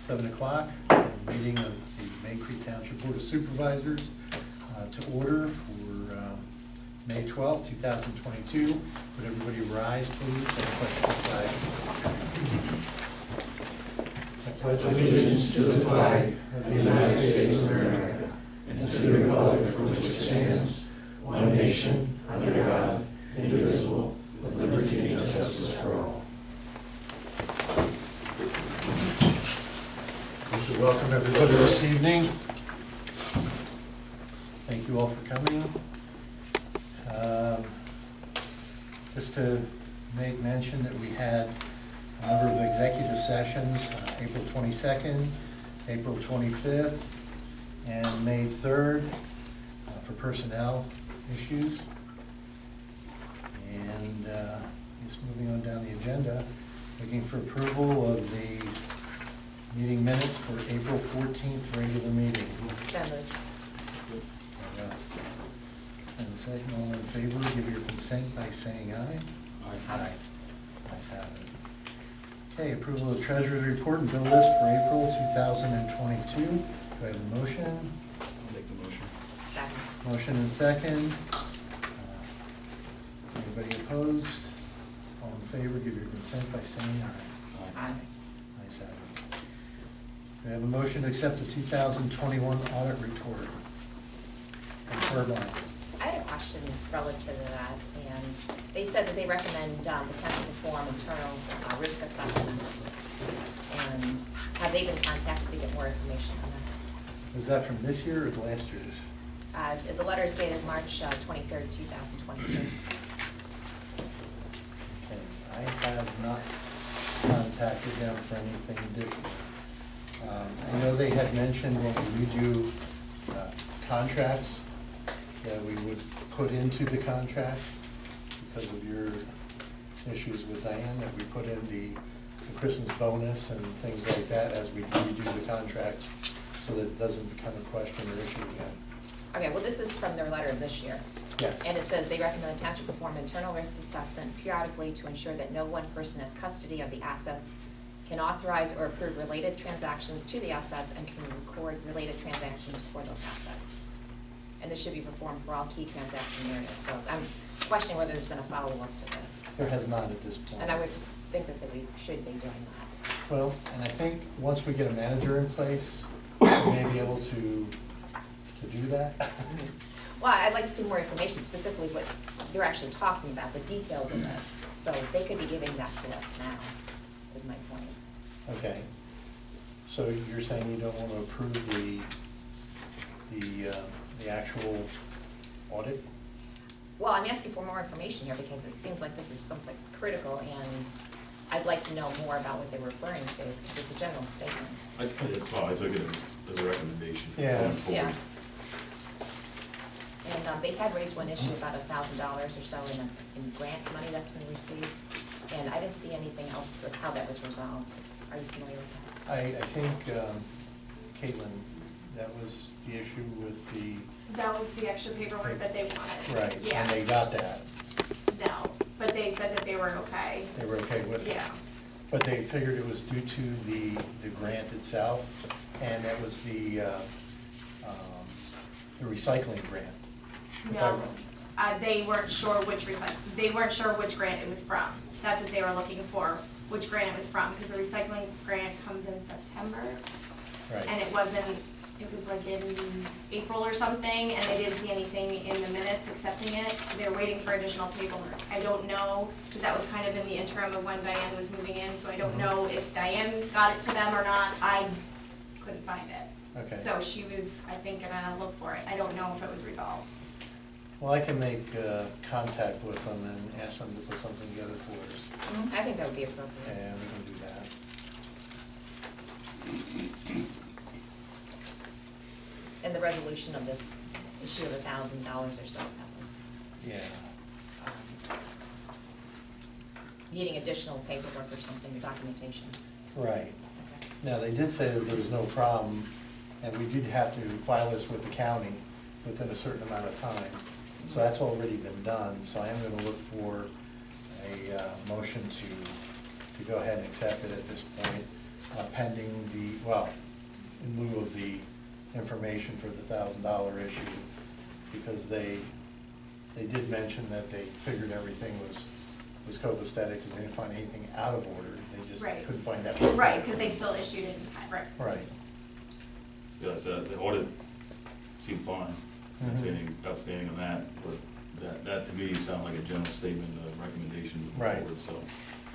7 o'clock, meeting of the Maidencreek Township Board of Supervisors to order for May 12th, 2022. Would everybody rise, please, and pledge the flag. I pledge allegiance to the flag of the United States of America and to the republic for which it stands, one nation, under God, indivisible, with liberty and justice for all. Welcome everybody this evening. Thank you all for coming. Just to make mention that we had a number of executive sessions, April 22nd, April 25th, and May 3rd for personnel issues. And just moving on down the agenda, looking for approval of the meeting minutes for April 14th regular meeting. So moved. And second, all in favor, give your consent by saying aye. Aye. Ayes have it. Okay, approval of treasurer's report and bill list for April 2022. Do I have a motion? I'll make the motion. Second. Motion and second. Anybody opposed? All in favor, give your consent by saying aye. Aye. Ayes have it. We have a motion to accept the 2021 audit report. I had a question relative to that, and they said that they recommend the town perform internal risk assessment. And have they been contacted to get more information on that? Was that from this year or last year's? The letter is dated March 23rd, 2022. Okay, I have not contacted them for anything additional. I know they had mentioned when we redo contracts that we would put into the contract, because of your issues with Diane, that we put in the Christmas bonus and things like that as we redo the contracts, so that it doesn't become a question or issue again. Okay, well, this is from their letter of this year. Yes. And it says they recommend the township perform internal risk assessment periodically to ensure that no one person has custody of the assets, can authorize or approve related transactions to the assets, and can record related transactions for those assets. And this should be performed for all key transaction areas. So I'm questioning whether there's been a follow-up to this. There has not at this point. And I would think that we should be doing that. Well, and I think once we get a manager in place, we may be able to do that. Well, I'd like to see more information, specifically what they're actually talking about, the details of this. So they could be giving that to us now, is my point. Okay. So you're saying you don't want to approve the actual audit? Well, I'm asking for more information here because it seems like this is something critical, and I'd like to know more about what they're referring to, because it's a general statement. I took it as a recommendation. Yeah. Going forward. Yeah. And they had raised one issue about $1,000 or so in grant money that's been received, and I didn't see anything else of how that was resolved. Are you familiar with that? I think, Caitlin, that was the issue with the... That was the extra paperwork that they wanted. Right, Yeah. and they got that. No, but they said that they were okay. They were okay with it. Yeah. But they figured it was due to the grant itself, and that was the recycling grant. No, they weren't sure which grant it was from. That's what they were looking for, which grant it was from, because the recycling grant comes in September. Right. And it was like in April or something, and they didn't see anything in the minutes accepting it, so they were waiting for additional paperwork. I don't know, because that was kind of in the interim of when Diane was moving in, so I don't know if Diane got it to them or not. I couldn't find it. Okay. So she was, I think, gonna look for it. I don't know if it was resolved. Well, I can make contact with them and ask them to put something together for us. I think that would be appropriate. And we can do that. And the resolution of this issue of $1,000 or so, that was Yeah. needing additional paperwork or something, or documentation. Right. Okay. Now, they did say that there was no problem, and we did have to file this with the county within a certain amount of time. So that's already been done, so I am going to look for a motion to go ahead and accept it at this point. pending the, well, in lieu of the information for the $1,000 issue, because they did mention that they figured everything was copacetic because they didn't find anything out of order. They just Right. couldn't find that. Right, because they still issued it in time, right. Right. Yeah, so the audit seemed fine, didn't see Mhm. anything outstanding on that, but that to me sounded like a general statement of recommendation moving Right. forward, so.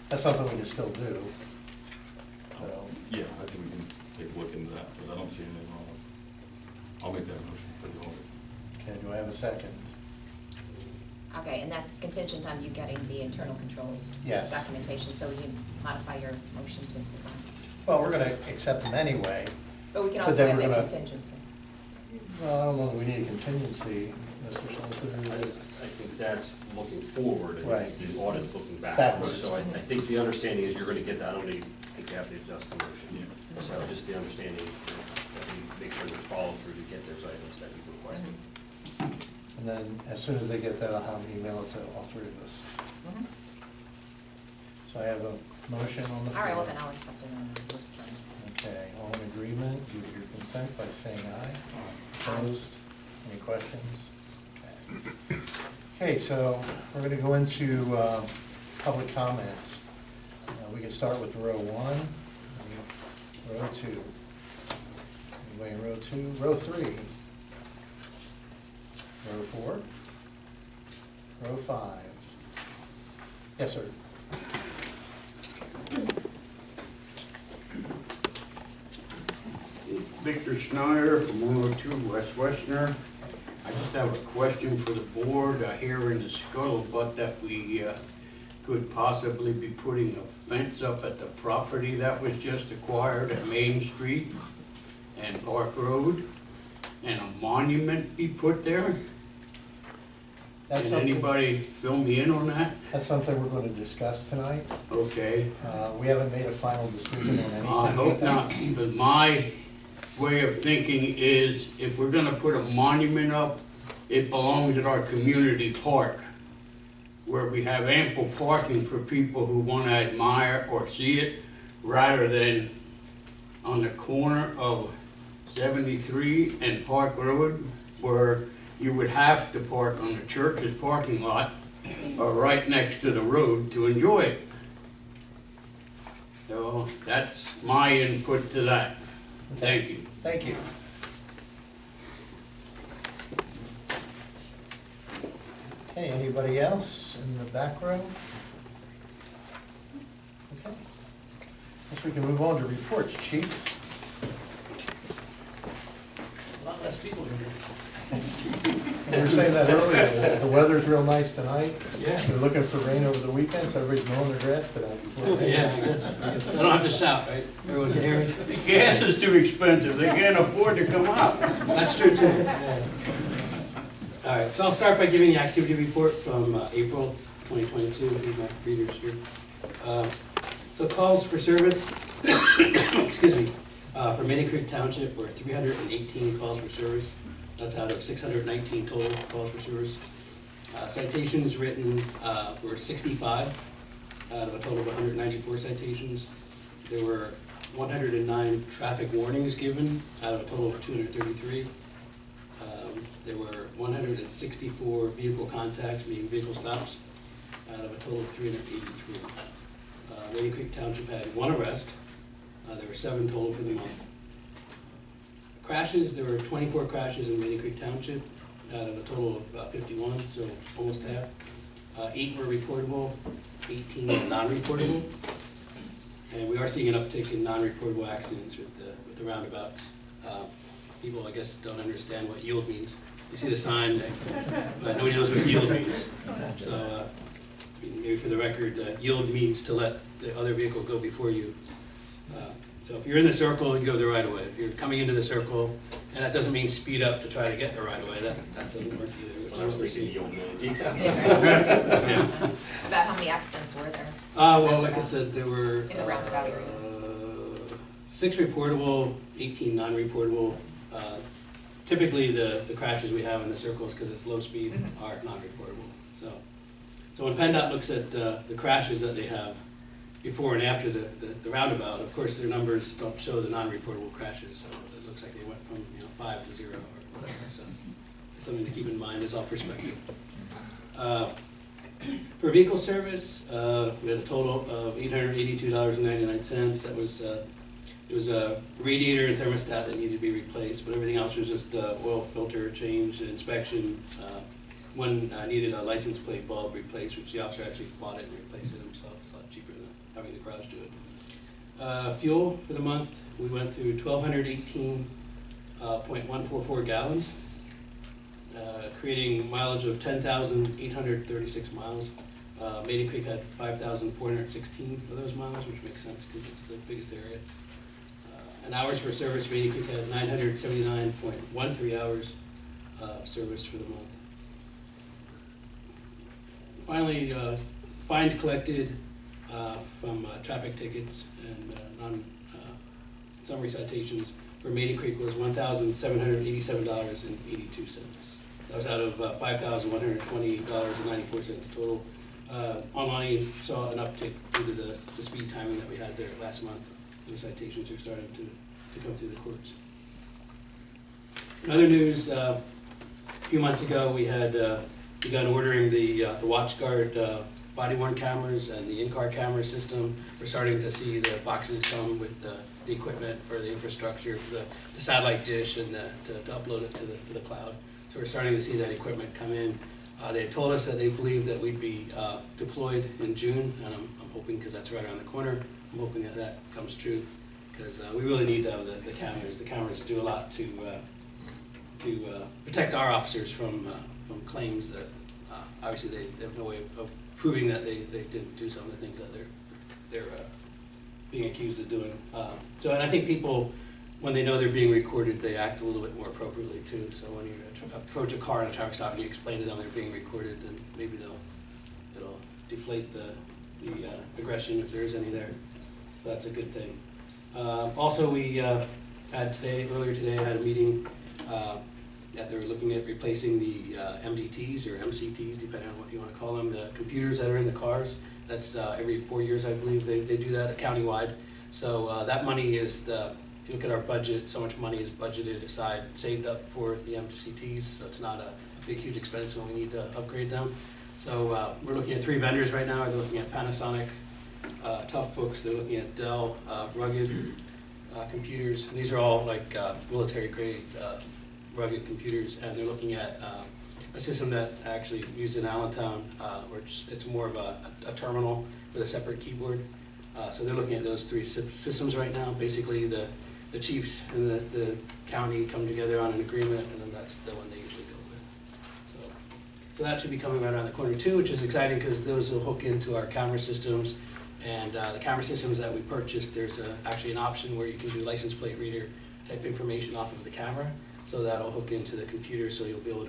That's something we can still do. So, Yeah, I think we can take a look into that, but I don't see anything wrong with it. I'll make that motion for the audit. okay, do I have a second? Okay, and that's contingent on you getting the internal controls Yes. documentation, so you modify your motion to, Well, we're gonna accept them anyway. but we can But also then have we're a gonna- contingency. Well, I don't know that we need a contingency, Mr. Solicitor. I think that's looking forward, and Right. the audit's looking Backwards. backwards. So I think the understanding is you're gonna get that, I don't think you have to adjust the motion. Yeah. So just the understanding that we make sure there's follow through to get those items that you've requested. And then, as soon as they get that, I'll have them email it to all three of us. Mhm. So I have a motion on the All floor. right, well then I'll accept it on those terms. Okay, all in agreement, give your consent by saying aye. Opposed? Any questions? Okay. Okay, so we're gonna go into public comment. We can start with row 1, row 2. Anybody in row 2? Row 3. Row 4. Row 5. Yes, sir. Victor Snyder from 102 West Westerner. I just have a question for the board. I hear in the scuttlebutt that we could possibly be putting a fence up at the property that was just acquired at Main Street and Park Road, and a monument be put there. That's Can something- anybody fill me in on that? That's something we're going to discuss tonight. Okay. We haven't made a final decision on anything. I hope yet. not, but my way of thinking is if we're gonna put a monument up, it belongs at our community park, where we have ample parking for people who wanna admire or see it, rather than on the corner of 73 and Park Road, where you would have to park on the church's parking lot or right next to the road to enjoy it. So that's my input to that. Thank you. Thank you. Okay, anybody else in the back row? Okay. Guess we can move on to reports, chief. A lot less people here. We were saying that earlier, the weather's real nice tonight. Yeah. We're looking for rain over the weekend, so everybody's mowing their grass today. Yeah, I don't have to shout, right? Everyone can hear me? The gas is too expensive, they can't afford to come out. That's true too. Yeah. All right, so I'll start by giving the activity report from April 2022, with my readers here. So calls for service, excuse me, for Maidencreek Township were 318 calls for service. That's out of 619 total calls for service. Citations written were 65 out of a total of 194 citations. There were 109 traffic warnings given out of a total of 233. There were 164 vehicle contacts, meaning vehicle stops, out of a total of 383. Maidencreek Township had 1 arrest. There were 7 total for the month. Crashes, there were 24 crashes in Maidencreek Township out of a total of 51, so almost half. 8 were reportable, 18 were non-reportable. And we are seeing an uptick in non-reportable accidents with the roundabouts. People, I guess, don't understand what yield means. You see the sign, but nobody knows what yield means. So, maybe for the record, yield means to let the other vehicle go before you. So if you're in the circle, you go the right of way. If you're coming into the circle, and that doesn't mean speed up to try to get the right of way, that doesn't work either. So I was thinking the old man. Yeah. About how many accidents were there? Well, like I said, there were In the roundabout area. 6 reportable, 18 non-reportable. Typically, the crashes we have in the circles, because it's low speed, are non-reportable. So when PennDOT looks at the crashes that they have, before and after the roundabout. Of course, their numbers don't show the non-reportable crashes, so it looks like they went from 5 to 0 or whatever. So something to keep in mind is all perspective. For vehicle service, we had a total of $882.99. That was there was a radiator and thermostat that needed to be replaced, but everything else was just oil filter change, inspection. One needed a license plate bulb replaced, which the officer actually bought it and replaced it himself. It's a lot cheaper than having the garage do it. Fuel for the month, we went through 1,218.144 gallons, creating mileage of 10,836 miles. Maidencreek had 5,416 of those miles, which makes sense because it's the biggest area. And hours for service, Maidencreek had 979.13 hours of service for the month. Finally, fines collected from traffic tickets and summary citations for Maidencreek was $1,787.82. That was out of $5,128.94 total. Online saw an uptick due to the speed timing that we had there last month. The citations are starting to come through the courts. In other news, a few months ago we had begun ordering the WatchGuard body-worn cameras and the in-car camera system. We're starting to see the boxes come with the equipment for the infrastructure, for the satellite dish, and to upload it to the cloud. So we're starting to see that equipment come in. They told us that they believe that we'd be deployed in June, and I'm hoping, because that's right around the corner, I'm hoping that that comes true, because we really need to have the cameras. The cameras do a lot to protect our officers from claims that obviously they have no way of proving that they didn't do some of the things that they're being accused of doing. And I think people, when they know they're being recorded, they act a little bit more appropriately too. So when you approach a car in a traffic stop and you explain to them they're being recorded, then maybe it'll deflate the aggression if there is any there. So that's a good thing. Also, we had earlier today, I had a meeting that they were looking at replacing the MDTs or MCTs, depending on what you want to call them, the computers that are in the cars. That's every 4 years, I believe, they do that countywide. So that money is if you look at our budget, so much money is budgeted aside, saved up for the MCTs, so it's not a big, huge expense when we need to upgrade them. So we're looking at 3 vendors right now. They're looking at Panasonic, Tough Books, they're looking at Dell, Rugged computers. And these are all like military grade rugged computers, and they're looking at a system that actually used in Allentown, where it's more of a terminal with a separate keyboard. So they're looking at those 3 systems right now. Basically, the chiefs and the county come together on an agreement, and then that's the one they usually go with. So that should be coming right around the corner too, which is exciting because those will hook into our camera systems. And the camera systems that we purchased, there's actually an option where you can do license plate reader type information off of the camera. So that'll hook into the computer, so we'll be able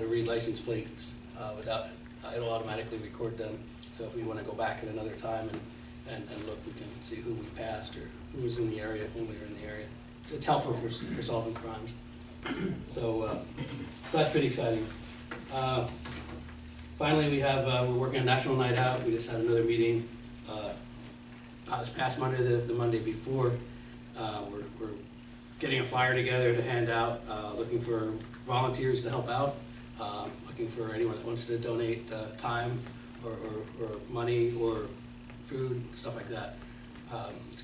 to read license plates without it'll automatically record them. So if we want to go back at another time and look, we can see who we passed or who was in the area when we were in the area. So it's helpful for solving crimes. So that's pretty exciting. Finally, we're working on National Night Out. We just had another meeting not this past Monday, the Monday before. We're getting a flyer together to hand out, looking for volunteers to help out, looking for anyone that wants to donate time or money or food, stuff like that.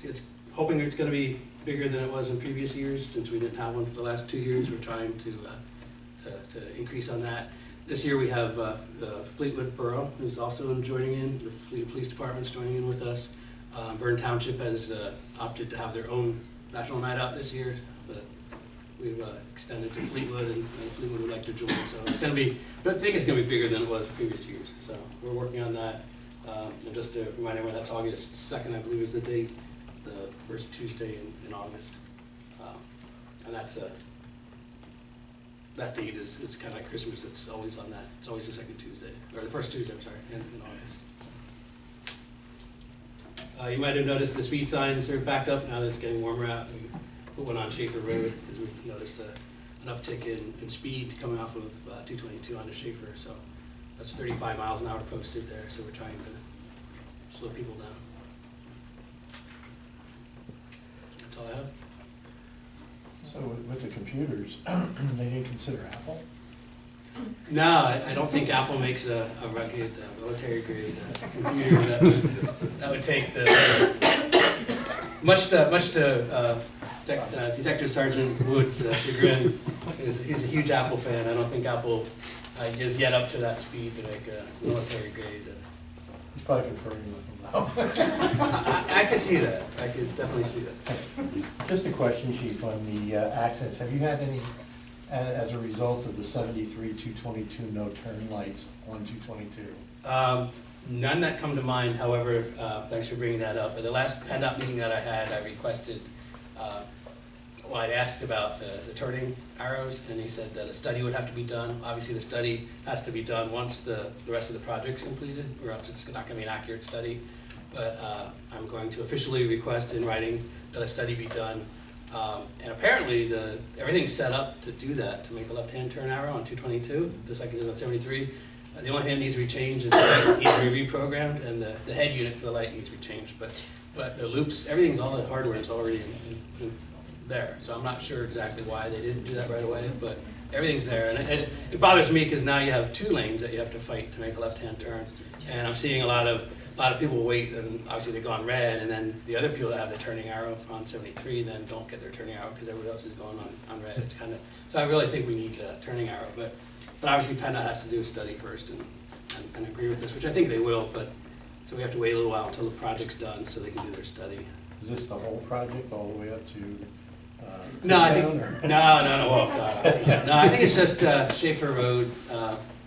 It's hoping it's going to be bigger than it was in previous years, since we didn't have one for the last 2 years. We're trying to increase on that. This year we have the Fleetwood Borough is also joining in. The Fleetwood Police Department's joining in with us. Byrne Township has opted to have their own National Night Out this year, but we've extended to Fleetwood, and Fleetwood would like to join. So it's going to be, but I think it's going to be bigger than it was previous years. So we're working on that. And just to remind everyone, that's August 2nd, I believe, is the date. It's the first Tuesday in August, and that date it's kind of like Christmas. It's always on that. It's always the second Tuesday, or the first Tuesday, I'm sorry, in August. You might have noticed the speed signs are back up now that it's getting warmer out. We put one on Schaefer Road because we noticed an uptick in speed coming off of 222 onto Schaefer. So that's 35 miles an hour posted there. So we're trying to slow people down. with the computers, they didn't consider Apple? No, I don't think Apple makes a rugged, military-grade computer. That would take the, much to Detective Sergeant Wood's chagrin. He's a huge Apple fan. I don't think Apple is yet up to that speed to make a military-grade. He's probably conferring with them now. I could see that. I could definitely see that. Just a question, Chief, on the accidents. Have you had any, as a result of the 73-222 no turn lights on 222? None that come to mind, however, thanks for bringing that up. At the last PennDOT meeting that I had, I requested, well, I asked about the turning arrows, and he said that a study would have to be done. Obviously, the study has to be done once the rest of the project's completed, or else it's not going to be an accurate study. But I'm going to officially request in writing that a study be done. And apparently, everything's set up to do that, to make a left-hand turn arrow on 222, just like it is on 73. The only thing that needs to be changed is the light needs to be reprogrammed, and the head unit for the light needs to be changed. But the loops, everything's, all the hardware is already in there. So I'm not sure exactly why they didn't do that right away, but everything's there. And it bothers me because now you have 2 lanes that you have to fight to make a left-hand turn. And I'm seeing a lot of people wait, and obviously they go on red, and then the other people that have the turning arrow on 73 then don't get their turning arrow because everybody else is going on red. It's kind of, so I really think we need the turning arrow. But obviously PennDOT has to do a study first and agree with this, which I think they will, but so we have to wait a little while until the project's done so they can do their study. Is this the whole project all the way up to No, I think, Kutztown, or? no, I think it's just Schaefer Road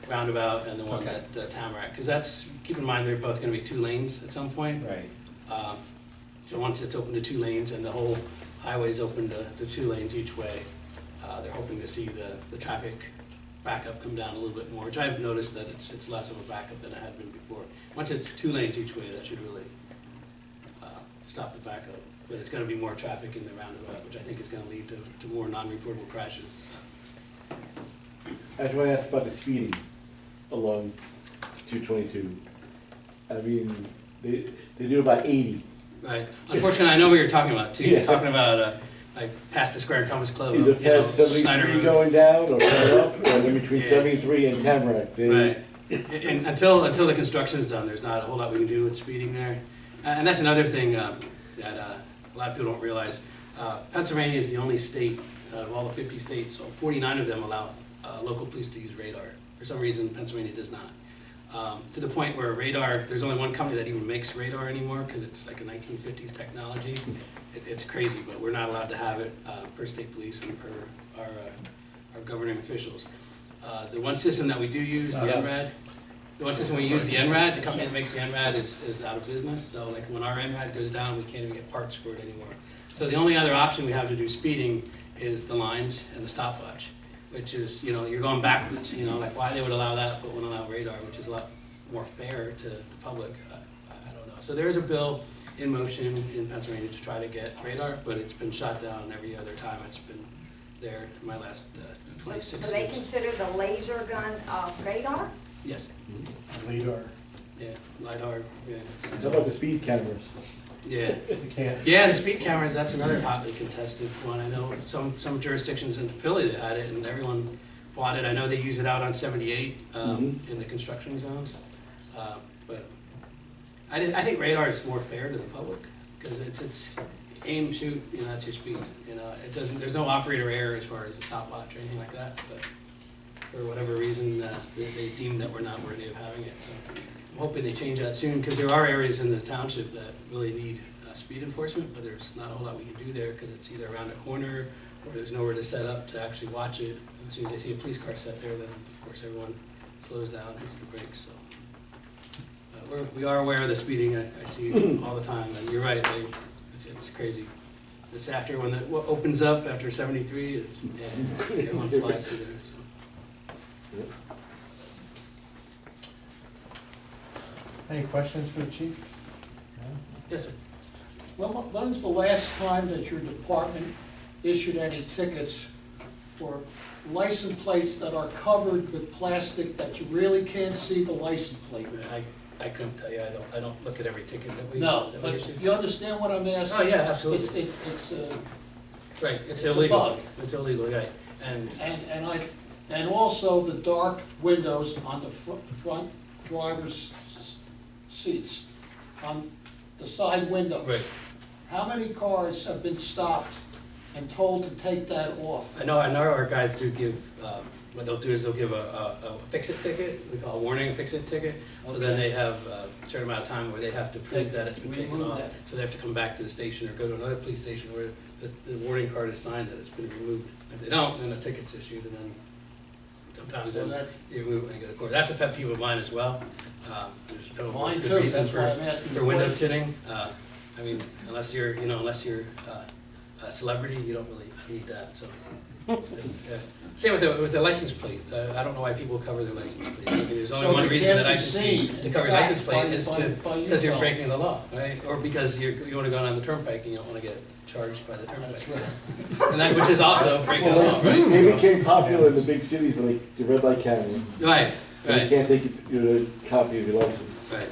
roundabout and the one Okay. at Tamarack, because that's, keep in mind, they're both gonna be 2 lanes at some point. Right. So once it's open to 2 lanes and the whole highway's open to 2 lanes each way, they're hoping to see the traffic backup come down a little bit more, which I've noticed that it's less of a backup than it had been before. Once it's 2 lanes each way, that should really stop the backup. But it's gonna be more traffic in the roundabout, which I think is gonna lead to more non-reportable crashes. I just want to ask about the speeding along 222. I mean, they do about 80. Right. Unfortunately, I know what you're talking about too. You're Yeah. talking about like past the Square Compass Club. Either you know, past Snyder 73 Road. going down or coming up, or in between Yeah. 73 and Tamarack. Right. And until the construction's done, there's not a whole lot we can do with speeding there. And that's another thing that a lot of people don't realize. Pennsylvania is the only state out of all the 50 states, so 49 of them allow local police to use radar. For some reason, Pennsylvania does not. To the point where radar, there's only one company that even makes radar anymore because it's like a 1950s technology. It's crazy, but we're not allowed to have it per state police and per our governing officials. The one system that we do use, the NRAD, the company that makes the NRAD is out of business. So like when our NRAD goes down, we can't even get parts for it anymore. So the only other option we have to do speeding is the lines and the stopwatch, which is, you know, you're going backwards, you know, like why they would allow that but wouldn't allow radar, which is a lot more fair to the public. I don't know. So there is a bill in motion in Pennsylvania to try to get radar, but it's been shot down every other time it's been there in my last 26 So they years. consider the laser gun radar? Yes. LIDAR. Yeah. LiDAR. Yeah. How about the speed cameras? Yeah. You can't. Yeah, the speed cameras, that's another hotly contested one. I know some jurisdictions in Philly that had it and everyone fought it. I know they use it out on 78 in the construction zones. But I think radar is more fair to the public because it's aim, shoot, you know, that's your speed. You know, it doesn't, there's no operator error as far as a stopwatch or anything like that. But for whatever reason, they deem that we're not worthy of having it. So I'm hoping they change that soon because there are areas in the township that really need speed enforcement, but there's not a whole lot we can do there because it's either around a corner or there's nowhere to set up to actually watch it. As soon as they see a police car set there, then of course everyone slows down, hits the brakes. So we are aware of the speeding. I see all the time, and you're right. It's crazy. Just after when it opens up after 73, everyone flies through there. So. Any questions for the chief? No? Yes, sir. When's the last time that your department issued any tickets for license plates that are covered with plastic that you really can't see the license plate? I couldn't tell you. I don't look at every ticket that we No, that we but issue. you understand what I'm asking? Oh yeah, absolutely. It's Right, it's It's a illegal. bug. It's illegal, right. And, And also the dark windows on the front driver's seats, on the side windows. right. How many cars have been stopped and told to take that off? I know our guys do give, what they'll do is they'll give a fix-it ticket, we call a warning, fix-it ticket. So then they have a certain amount of time where they have to prove that it's been taken Remove off. that. So they have to come back to the station or go to another police station where the warning card is signed that it's been removed. If they don't, then a ticket's issued, and then sometimes So then that's- you remove it and go to court. That's a pet peeve of mine as well. There's no Mine good too, reason that's why I'm asking for the window question. tinting. I mean, unless you're a celebrity, you don't really need that, so. Same with the license plates. I don't know why people cover their license plate. I mean, there's only So one they reason can't that I be can see seen, to in cover your fact, license plate by- is by you because you're fellas. breaking the law, right? Or because you want to go down the turnpike and you don't want to get charged by the turnpike. That's right. And that, which is also breaking the law, right? They became popular in the big cities, but like the red light cameras, Right, so you right, can't take your copy of your license. right.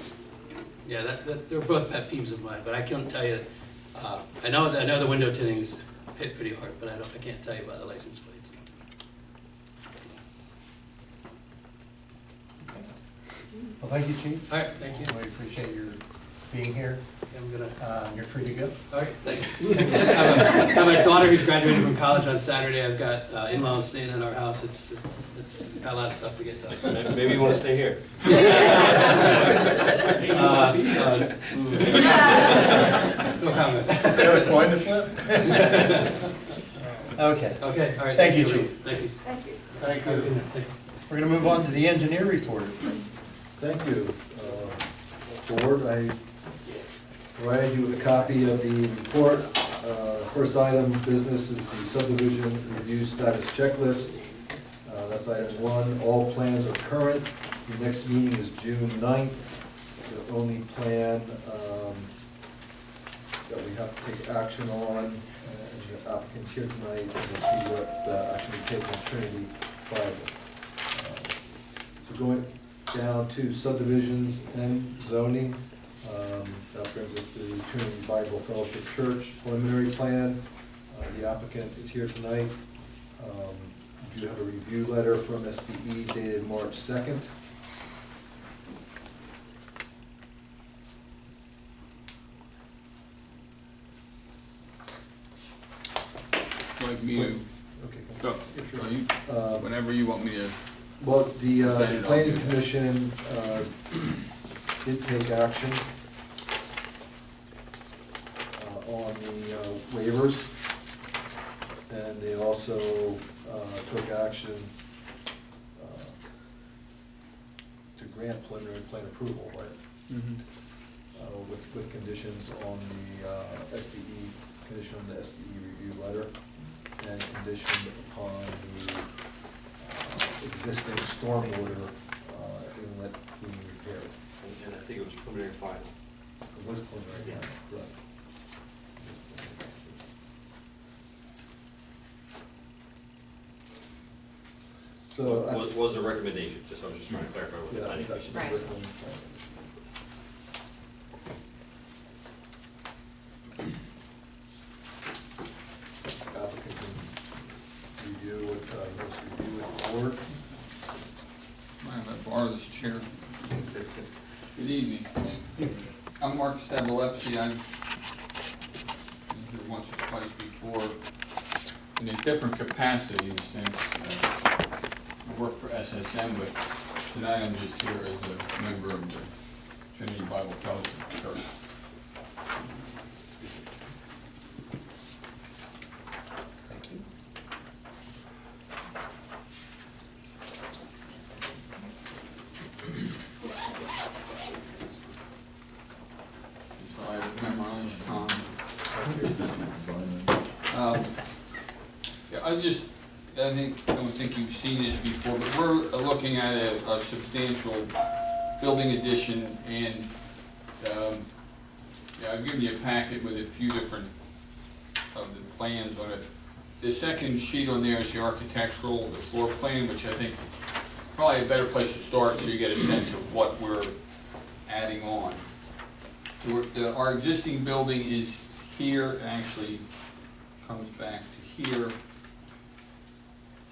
Yeah, they're both pet peeves of mine, but I can't tell you, I know the window tinnings hit pretty hard, but I can't tell you about the license plates. Well, thank you, Chief. All right, thank you. We appreciate your being here. I'm gonna. You're free to go. All right, thanks. I have a daughter who's graduating from college on Saturday. I've got in-laws staying in our house. It's got a lot of stuff to get done. Maybe you wanna stay here. No comment. You have a coin to flip? Okay, Okay, all right. Thank you, Chief. Thank you. Thank you. Thank Have a good you. night. Thank you. we're gonna move on to the engineer report. Thank you. Board, I provided you with a copy of the report. First item of business is the subdivision review status checklist. That's item 1. All plans are current. The next meeting is June 9th. The only plan that we have to take action on, and the applicant's here tonight, and we'll see what action we take on Trinity Bible. So going down to subdivisions and zoning, that brings us to Trinity Bible Fellowship Church preliminary plan. The applicant is here tonight. We do have a review letter from SDE dated March 2nd. Like me to Okay. go, Yeah, sure. or you- Uh, whenever you want me to. Well, the Decided I'll planning do that. commission did take action on the waivers, and they also took action to grant preliminary plan approval, right? With conditions on the SDE, condition on the SDE review letter, and condition upon the existing stormwater inlet being repaired. And I think it was preliminary final. It was preliminary, Yeah. correct. So that's. Was a recommendation, I was just trying to clarify what the Yeah, planning that's commission. the Right. recommendation. Applicant can review what, let's review with the board. Mind if I borrow this chair? Good evening. I'm Mark Stabelepsy. I've been here once or twice before in a different capacity since I work for SSM, but tonight I'm just here as a member of the Trinity Bible Fellowship Church. Thank you. So I memorized yeah, I don't think you've seen this before, but we're looking at a substantial building addition, and yeah, I've given you a packet with a few different of the plans on it. The second sheet on there is the architectural, the floor plan, which I think is probably a better place to start so you get a sense of what we're adding on. Our existing building is here, actually comes back to here.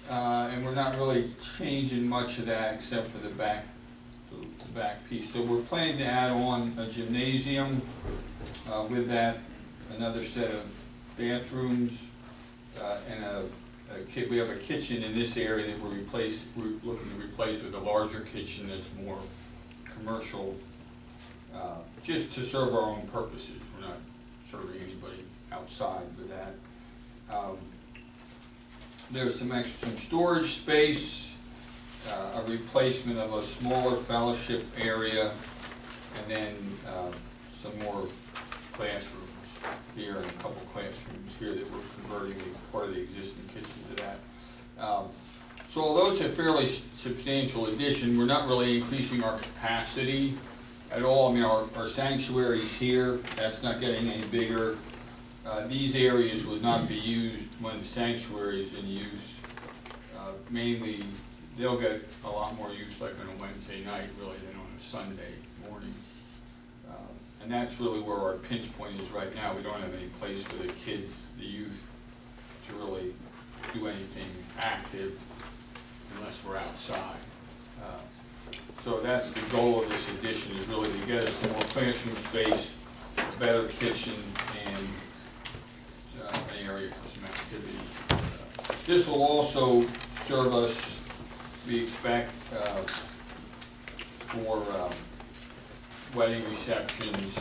And we're not really changing much of that except for the back piece. So we're planning to add on a gymnasium, with that, another set of bathrooms, and we have a kitchen in this area that we're looking to replace with a larger kitchen that's more commercial, just to serve our own purposes. We're not serving anybody outside with that. There's some storage space, a replacement of a smaller fellowship area, and then some more classrooms here and a couple classrooms here that we're converting part of the existing kitchen to that. So although it's a fairly substantial addition, we're not really increasing our capacity at all. I mean, our sanctuary's here, that's not getting any bigger. These areas would not be used when the sanctuary is in use. Mainly, they'll get a lot more use like on a Wednesday night, really, than on a Sunday morning. And that's really where our pinch point is right now. We don't have any place for the kids, the youth, to really do anything active unless we're outside. So that's the goal of this addition, is really to get us some more classroom space, a better kitchen, and an area for some activity. This will also serve us, we expect, for wedding receptions,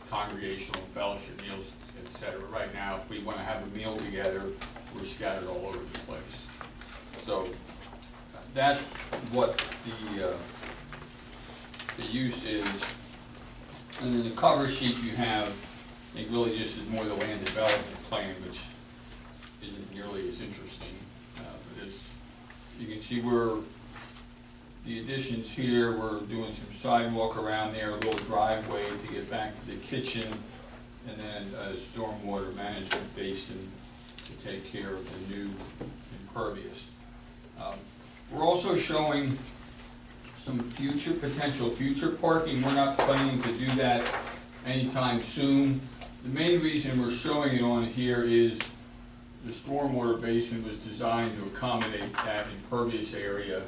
congregational fellowship meals, etc. Right now, if we want to have a meal together, we're scattered all over the place. So that's what the use is. And then the cover sheet you have, I think really just is more the land development plan, which isn't nearly as interesting. But you can see where the additions here, we're doing some sidewalk around there, a little driveway to get back to the kitchen, and then a stormwater management basin to take care of the new impervious. We're also showing some potential future parking. We're not planning to do that anytime soon. The main reason we're showing it on here is the stormwater basin was designed to accommodate that impervious area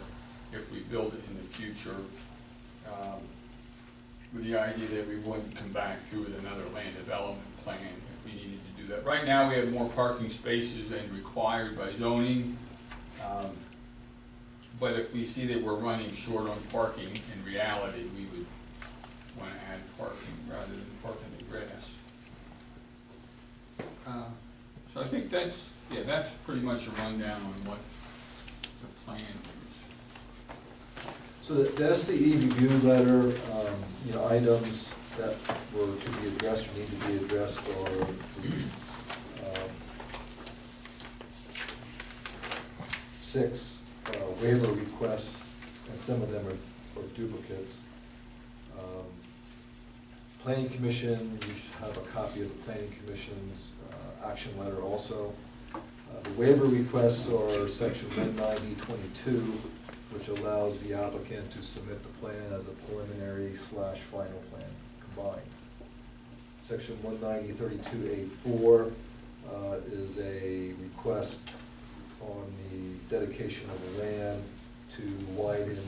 if we build it in the future, with the idea that we wouldn't come back through with another land development plan if we needed to do that. Right now we have more parking spaces than required by zoning, but if we see that we're running short on parking, in reality we would want to add parking rather than park in the grass. So I think that's pretty much a rundown on what the plan is. So the SDE review letter, items that were to be addressed or need to be addressed are the 6 waiver requests, and some of them are duplicates. Planning Commission, you should have a copy of the Planning Commission's action letter also. The waiver requests are section 190.22, which allows the applicant to submit the plan as a preliminary/final plan combined. Section 190.32A4 is a request on the dedication of the land to widen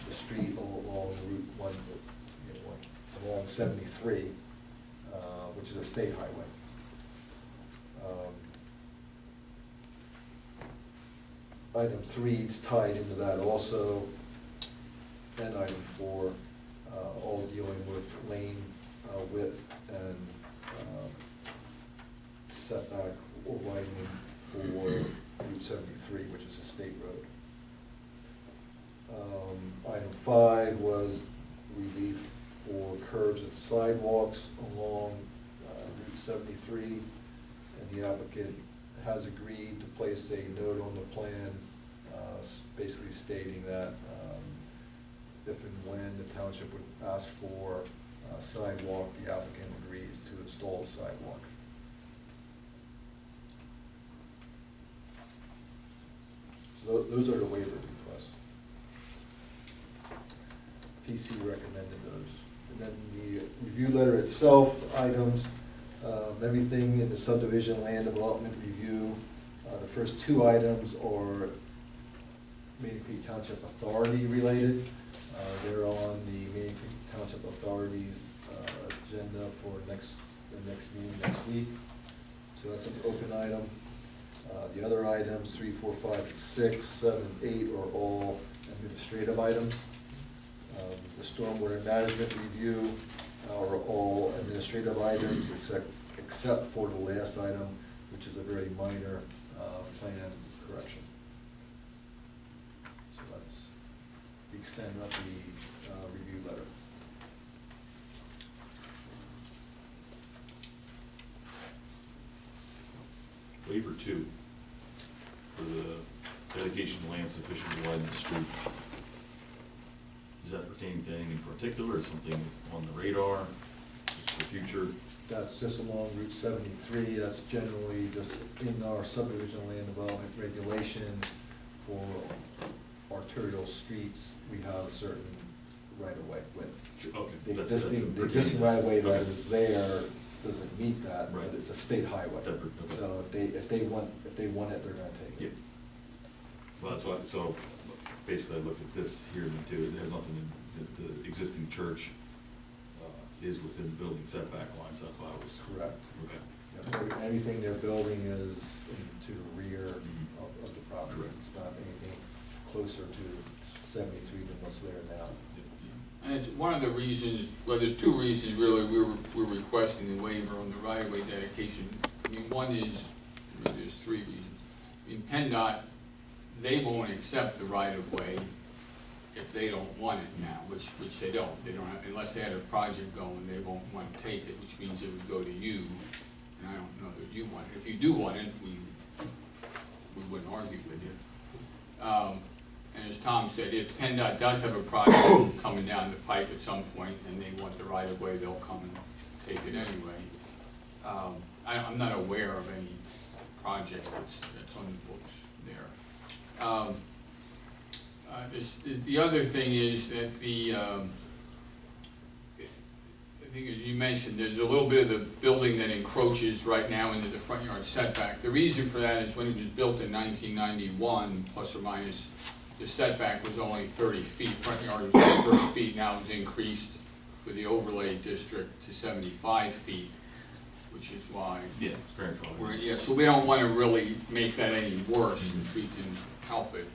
the street along Route 1, along 73, which is a state highway. Item 3 is tied into that also, and item 4, all dealing with lane width and setback or widening for Route 73, which is a state road. Item 5 was relief for curbs and sidewalks along Route 73, and the applicant has agreed to place a note on the plan basically stating that if and when the township would ask for a sidewalk, the applicant agrees to install a sidewalk. So those are the waiver requests. PC recommended those. And then the review letter itself, items Everything in the subdivision land development review, the first two items are Maidencreek Township Authority related. They're on the Maidencreek Township Authority's agenda for the next meeting next week. So that's an open item. The other items, 3, 4, 5, 6, 7, 8 are all administrative items. The stormwater management review are all administrative items except for the last item, which is a very minor plan correction. So that's the extent of the review letter. Waiver 2, for the dedication of land sufficient to widen the street. Does that pertain to anything in particular, or something on the radar, just for future? That's just along Route 73, that's generally just in our subdivision land development regulations for arterial streets, we have a certain right-of-way width. Okay. The that's existing right-of-way that Okay. is there doesn't meet that, Right. but it's a state highway. Okay. So if they want it, they're gonna take Yeah. it. Well, that's why, so basically I looked at this here and too, it has nothing, the existing church is within the building setback lines, that's why I was. Correct. Okay. Yep, Anything they're building is to the rear Mhm. of the property. Correct. It's not anything closer to 73 than what's there now. And it's one of the reasons, well, there's two reasons really we're requesting the waiver on the right-of-way dedication. I mean, one is, there's three reasons. I mean, PennDOT, they won't accept the right-of-way if they don't want it now, which they don't. They don't have, unless they had a project going, they won't want to take it, which means it would go to you. And I don't know that you want it. If you do want it, we wouldn't argue with you. And as Tom said, if PennDOT does have a project coming down the pipe at some point and they want the right of way, they'll come and take it anyway. I'm not aware of any project that's on the books there. The other thing is that I think as you mentioned, there's a little bit of the building that encroaches right now into the front yard setback. The reason for that is when it was built in 1991, plus or minus, the setback was only 30 feet, front yard was only 30 feet, now it's increased for the overlay district to 75 feet, which is why. Yeah, it's grandfathered. Yeah, so we don't want to really make that any worse if we can help it.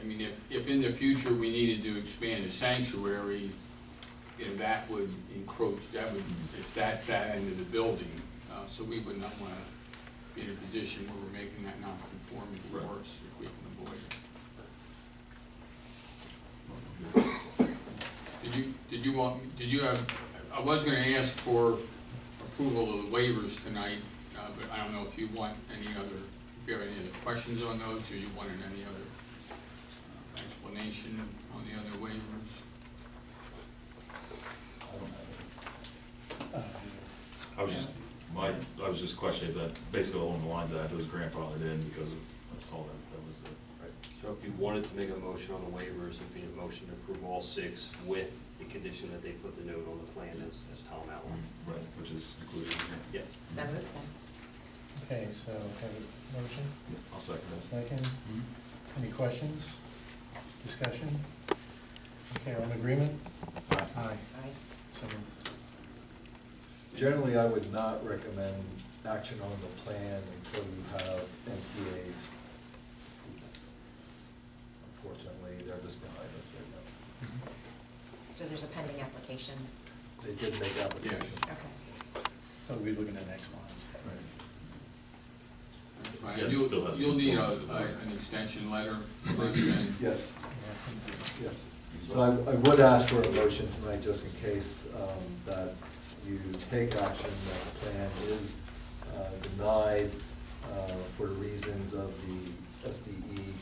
I mean, if in the future we needed to expand the sanctuary, you know, that would encroach, it's that side end of the building, so we would not want to be in a position where we're making that non-conforming worse if we can avoid it. I was going to ask for approval of the waivers tonight, but I don't know if you want if you have any other questions on those, or you wanted any other explanation on the other waivers. I was just questioning that, basically along the lines that it was grandfathered in because I saw that was the. Right. So if you wanted to make a motion on the waivers, it'd be a motion to approve all 6 with the condition that they put the note on the plan as Tom outlined. Right, which is included in here. Yeah. So moved then. Okay, so have a motion, I'll second that. second. Any questions, discussion? Okay, on agreement? Aye. Aye. So moved. Generally, I would not recommend action on the plan until you have MTAs. Unfortunately, they're just behind us right now. So there's a pending application. They did make application. Okay. So we'll be looking at next month. That's fine. Yeah, it still has to You'll need conform. an extension letter from us then. Yes, yes. So I would ask for a motion tonight, just in case that you take action, that the plan is denied for the reasons of the SDE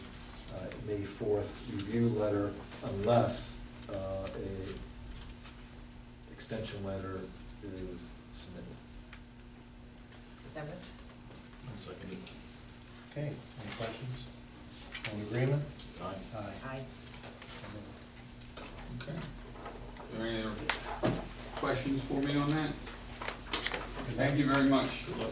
May 4th review letter, unless a extension letter is submitted. So moved. I'll second it. Okay, any questions? On agreement? Aye. Aye. Aye. So moved. Okay. Are there any other questions for me on that? Thank you very much. Good luck.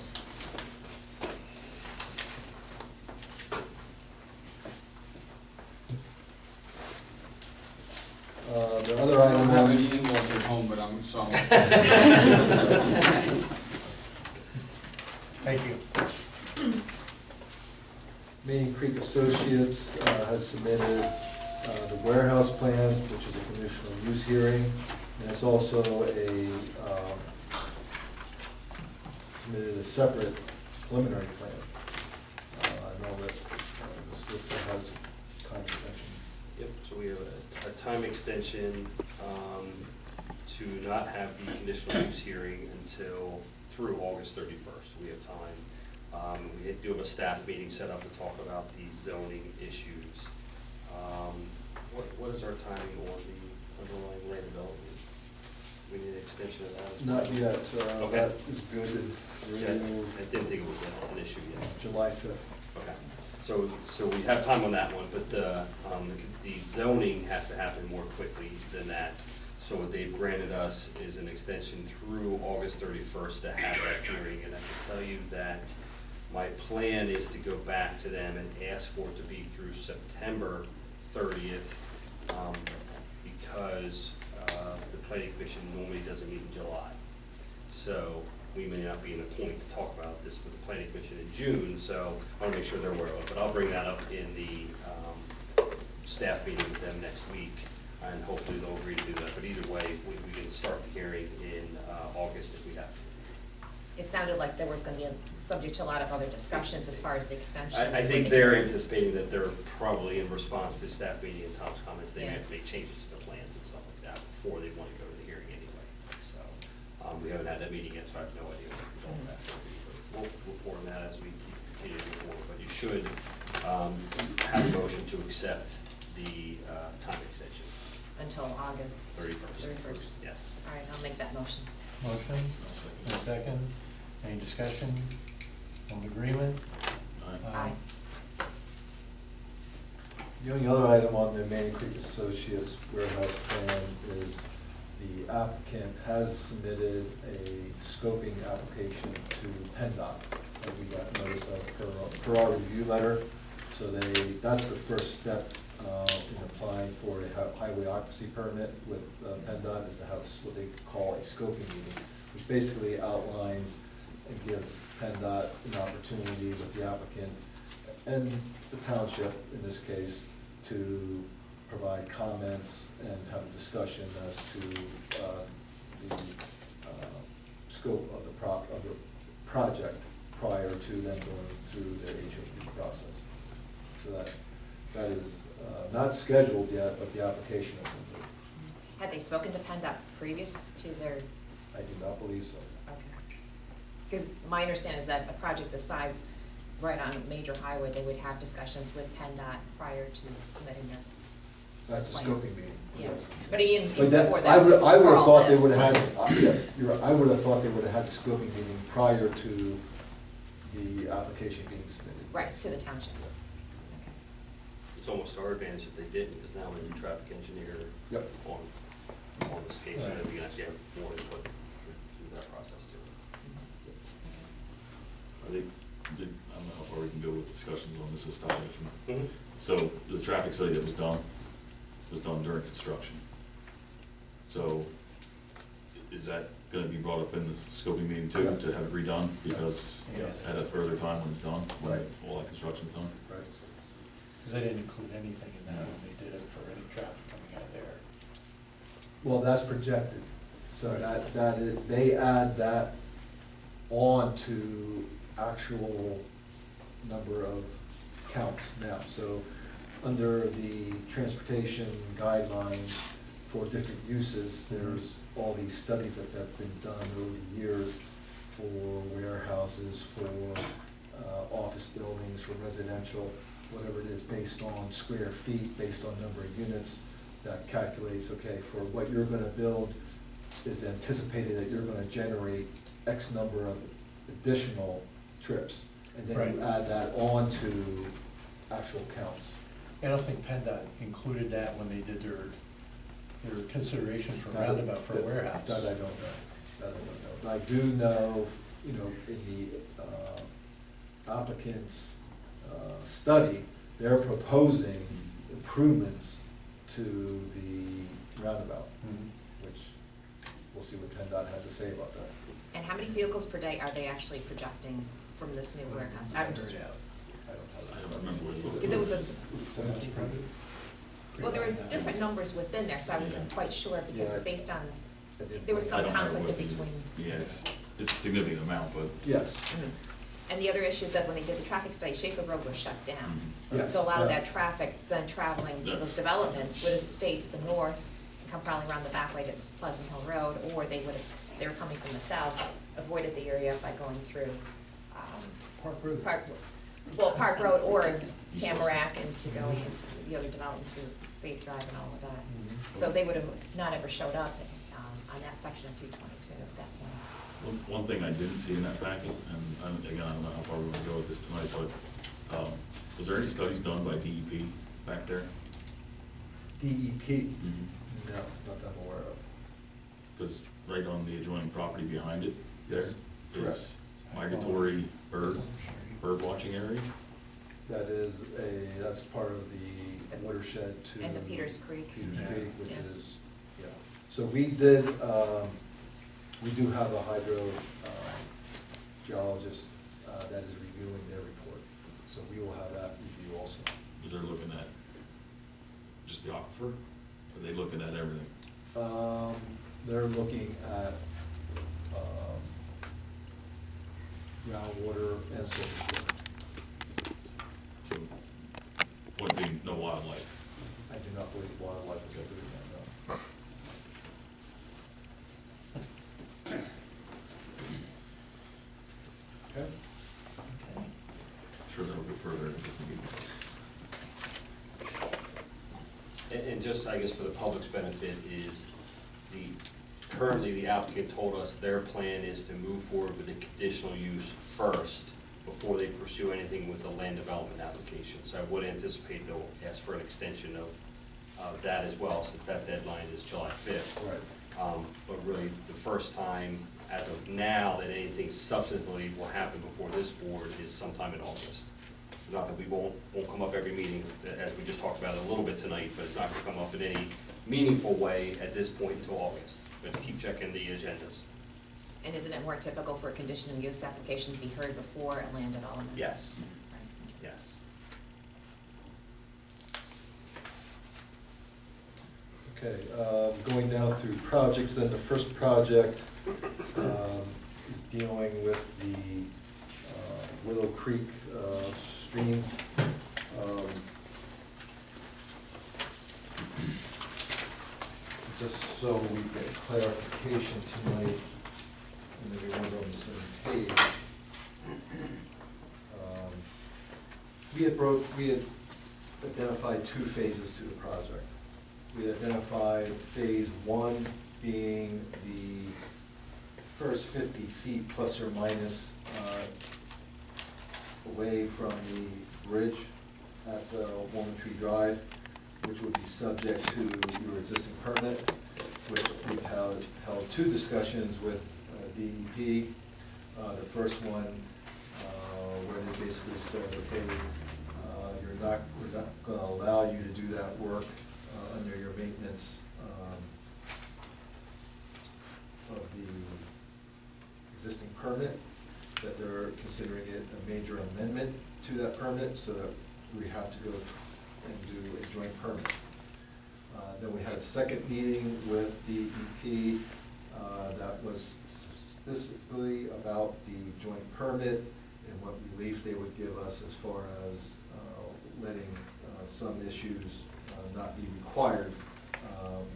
The other I item don't have on, any in-laws at home, but I'm sorry. Thank you. Maidencreek Associates has submitted the warehouse plan, which is a conditional use hearing, and it's also submitted a separate preliminary plan. I know that this has time extension. Yep, so we have a time extension to not have the conditional use hearing until through August 31st. We have time. We do have a staff meeting set up to talk about the zoning issues. What is our timing on the underlying land development? We need an extension of that as well? Not yet, Okay. that is good Yeah, through I didn't think it was an issue yet. July 5th. Okay, so we have time on that one, but the zoning has to happen more quickly than that. So what they've granted us is an extension through August 31st to have that hearing. And I can tell you that my plan is to go back to them and ask for it to be through September 30th, because the planning commission normally doesn't meet in July. So we may not be in a point to talk about this with the planning commission in June, so I want to make sure they're aware of it. But I'll bring that up in the staff meeting with them next week, and hopefully they'll agree to do that. But either way, we can start the hearing in August if we have to. It sounded like there was gonna be subject to a lot of other discussions as far as the extension. I think they're anticipating that they're probably in response to staff meeting and Tom's comments, they may Yeah. have to make changes to the plans and stuff like that before they want to go to the hearing anyway. So, we haven't had that meeting yet, so I have no idea what the result of that's going to be. But we'll report on that as we continue to move forward. But you should have a motion to accept the time extension. Until August 31st. Yes. All right, I'll make that motion. Motion, and a second. Any discussion? On agreement? Aye. The only other item on the Maidencreek Associates warehouse plan is the applicant has submitted a scoping application to PennDOT that we got notice of per our review letter. So that's the first step in applying for a highway occupancy permit with PennDOT, is to have what they call a scoping meeting, which basically outlines and gives PennDOT an opportunity with the applicant and the township, in this case, to provide comments and have a discussion as to the scope of the project prior to them going through the HOP process. So that is not scheduled yet, but the application has been made. Had they spoken to PennDOT previous to their, I do not believe so. okay. Because my understanding is that a project this size, right on a major highway, they would have discussions with PennDOT prior to submitting their That's a plans. scoping meeting. Yeah, Yes. but even But that, before that. I would have for all thought they this. would have had, yes, you're right, I would have thought they would have had the scoping meeting prior to the application being submitted. Right, to the township. Okay. It's almost our advantage if they didn't, because now we need traffic engineer Yep. on this case, so that we can actually have more input through that process too. I think, I don't know how far we can go with discussions on this time. Mhm. So the traffic study that was done during construction. So is that gonna be brought up in the scoping meeting too, Correct. to have it redone? Because Yes. at a further time when it's done, when Right. all that construction's done? Right. Because they didn't include anything in that when they did it for any traffic coming out of there. Well, that's projected, so Right. that is, they add that on to actual number of counts now. So under the transportation guidelines for different uses, there's all these studies that have been done over the years for warehouses, for office buildings, for residential, whatever it is, based on square feet, based on number of units, that calculates, okay, for what you're gonna build, is anticipated that you're gonna generate X number of additional trips. And then you Right. add that on to actual counts. I don't think PennDOT included that when they did their consideration for That- roundabout for a warehouse. That I don't know, that I don't know. I do know, you know, in the applicant's study, they're proposing improvements to the roundabout, which we'll see what PennDOT has to say about that. And how many vehicles per day are they actually projecting from this new warehouse? I'm just, I don't remember what it was. because it was well, there was different numbers within there, so I wasn't quite sure, because Yeah. based on, there was I some don't know conflict what in the- between. Yeah, it's a significant amount, but. Yes. And the other issue is that when they did the traffic study, Schaefer Road was shut down. Yes, So a lot of yeah. that traffic then traveling to those That's- developments would have stayed to the north and come probably around the back way to Pleasant Hill Road, or they would have, they were coming from the south, avoided the area by going through, Park Road. Park Road or Tamarack, and to go into the other development through Faith Drive and all of that. So they would have not ever showed up on that section of 222 at that point. One thing I didn't see in that packet, and again, I don't know how far we want to go with this tonight, but was there any studies done by DEP back there? DEP? No, not that I'm aware of. Because right on the adjoining property behind it, there Yes, correct. is migratory bird watching area. That is that's part of the watershed to. And the Peters Creek. Peters Creek, which Yeah. is, yeah. So we did, we do have a hydro geologist that is reviewing their report. So we will have that review also. They're looking at just the aquifer? Are they looking at everything? They're looking at groundwater and surface water. So, point being, no wildlife. I do not believe wildlife is included in that, no. Okay. Sure, that'll go further into the meeting. And just, I guess, for the public's benefit is currently the applicant told us their plan is to move forward with the conditional use first before they pursue anything with the land development application. So I would anticipate they'll ask for an extension of that as well, since that deadline is July 5th. Right. But really, the first time, as of now, that anything substantively will happen before this board is sometime in August. Not that we won't come up every meeting, as we just talked about it a little bit tonight, but it's not gonna come up in any meaningful way at this point until August. But keep checking the agendas. And isn't it more typical for a conditional use application to be heard before a land development? Yes, Right. yes. Okay, going down through projects, then the first project is dealing with the Willow Creek stream. Just so we get clarification tonight, and everyone's on the same page. We had identified two phases to the project. We identified phase one being the first 50 feet plus or minus away from the bridge at Maidencreek Drive, which would be subject to your existing permit, which we've held two discussions with DEP. The first one, where they basically said, okay, we're not gonna allow you to do that work under your maintenance of the existing permit, that they're considering it a major amendment to that permit, so that we have to go and do a joint permit. Then we had a second meeting with DEP that was specifically about the joint permit and what relief they would give us as far as letting some issues not be required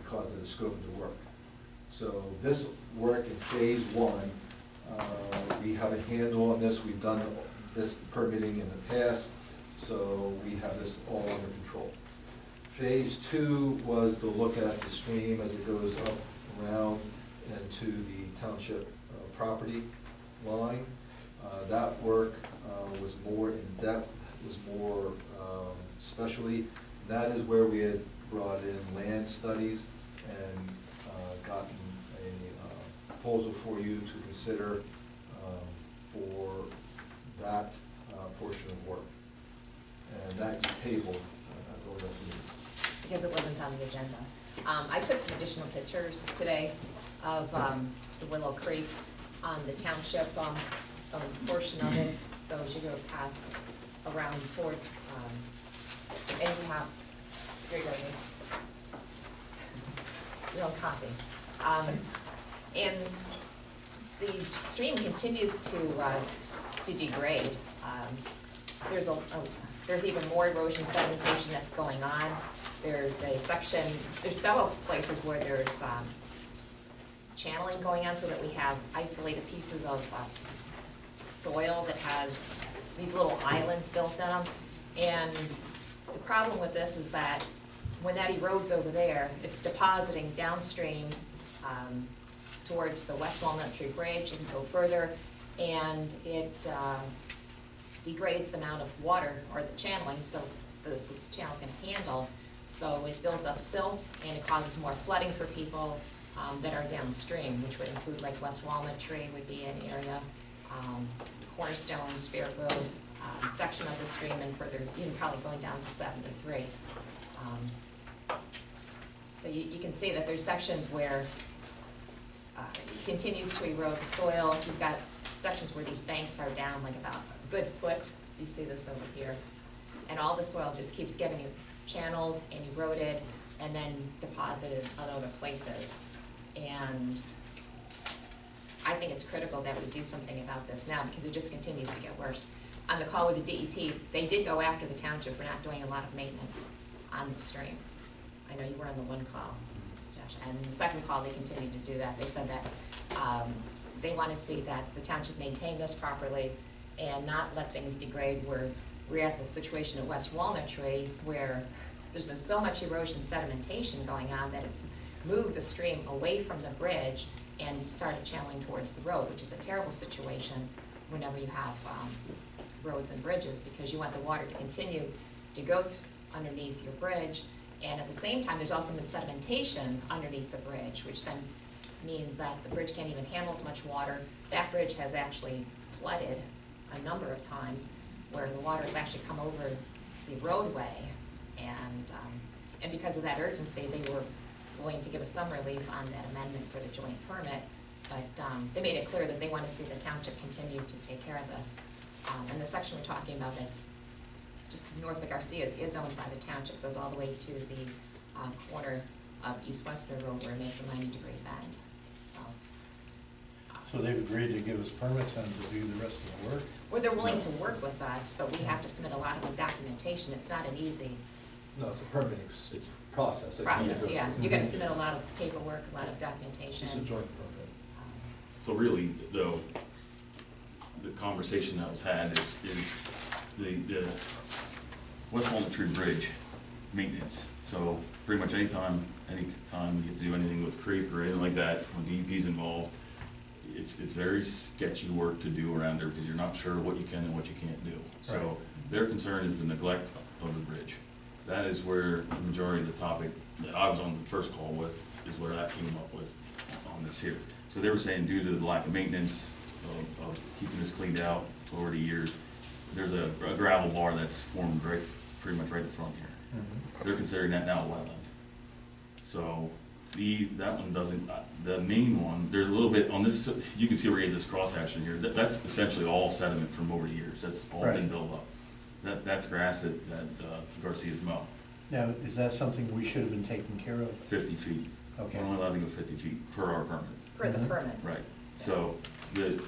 because of the scope of the work. So this work in phase one, we have a handle on this. We've done this permitting in the past, so we have this all under control. Phase two was to look at the stream as it goes up, around, and to the township property line. That work was more in-depth, was more specially. That is where we had brought in land studies and gotten a proposal for you to consider for that portion of work. And that you table at the next meeting. Because it wasn't on the agenda. I took some additional pictures today of the Willow Creek on the township portion of it. So as you go past around towards, and you have, here you go, your own copy. And the stream continues to degrade. There's even more erosion sedimentation that's going on. There's a section, there's several places where there's channeling going on so that we have isolated pieces of soil that has these little islands built in them. And the problem with this is that when that erodes over there, it's depositing downstream towards the West Walnut Tree Bridge and go further, and it degrades the amount of water or the channeling so the channel can handle. So it builds up silt and it causes more flooding for people that are downstream, which would include like West Walnut Tree would be an area, Cornerstone, Spirit Road, section of the stream, and further, even probably going down to 73. So you can see that there's sections where it continues to erode the soil. You've got sections where these banks are down like about a good foot. You see this over here. And all the soil just keeps getting channeled and eroded and then deposited on other places. And I think it's critical that we do something about this now because it just continues to get worse. On the call with the DEP, they did go after the township for not doing a lot of maintenance on the stream. I know you were on the one call, Josh, and the second call they continued to do that. They said that they want to see that the township maintain this properly and not let things degrade. We're at the situation at West Walnut Tree where there's been so much erosion sedimentation going on that it's moved the stream away from the bridge and started channeling towards the road, which is a terrible situation whenever you have roads and bridges, because you want the water to continue to go underneath your bridge, and at the same time there's also been sedimentation underneath the bridge, which then means that the bridge can't even handle as much water. That bridge has actually flooded a number of times where the water has actually come over the roadway, and because of that urgency they were willing to give us some relief on that amendment for the joint permit, but they made it clear that they want to see the township continue to take care of this. And the section we're talking about that's just north of Garcia's is owned by the township, goes all the way to the corner of East-Western Road where it makes a 90-degree bend. So they've agreed to give us permits and to do the rest of the work? Well, they're willing to work with us, but we have to submit a lot of the documentation. It's not an easy No, it's a permitting, it's process. process, yeah. You gotta submit a lot of paperwork, a lot of documentation. It's a joint permit. So really, though, the conversation that was had is the West Walnut Tree Bridge maintenance. So pretty much anytime you have to do anything with creek or anything like that, when DEP's involved, it's very sketchy work to do around there because you're not sure what you can and what you can't do. So Right. their concern is the neglect of the bridge. That is where the majority of the topic that I was on the first call with is where that came up with on this here. So they were saying due to the lack of maintenance of keeping this cleaned out over the years, there's a gravel bar that's formed pretty much right in front here. They're considering that now a wetland. So that one doesn't, the main one, there's a little bit on this, you can see where he has this cross section here. That's essentially all sediment from over the years. That's all been Right. built up. That's grass that Garcia's mow. Now, is that something we should have been taking care of? 50 feet. Okay. We're only allowed to go 50 feet per our permit. Per the Mhm. permit. Right. So the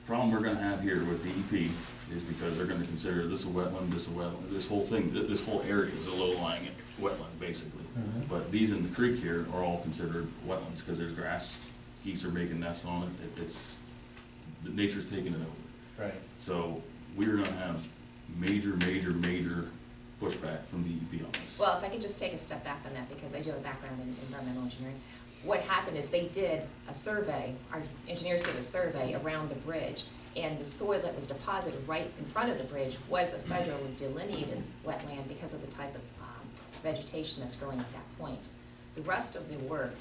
problem we're gonna have here with DEP is because they're gonna consider this a wetland, this whole thing, this whole area is a low-lying wetland, basically. Mhm. But these in the creek here are all considered wetlands because there's grass, geese are making nests on it, it's, nature's taking it over. Right. So we're gonna have major pushback from DEP on this. Well, if I could just take a step back on that, because I do have a background in environmental engineering. What happened is they did a survey, our engineers did a survey around the bridge, and the soil that was deposited right in front of the bridge was a federally delineated wetland because of the type of vegetation that's growing at that point. The rest of the work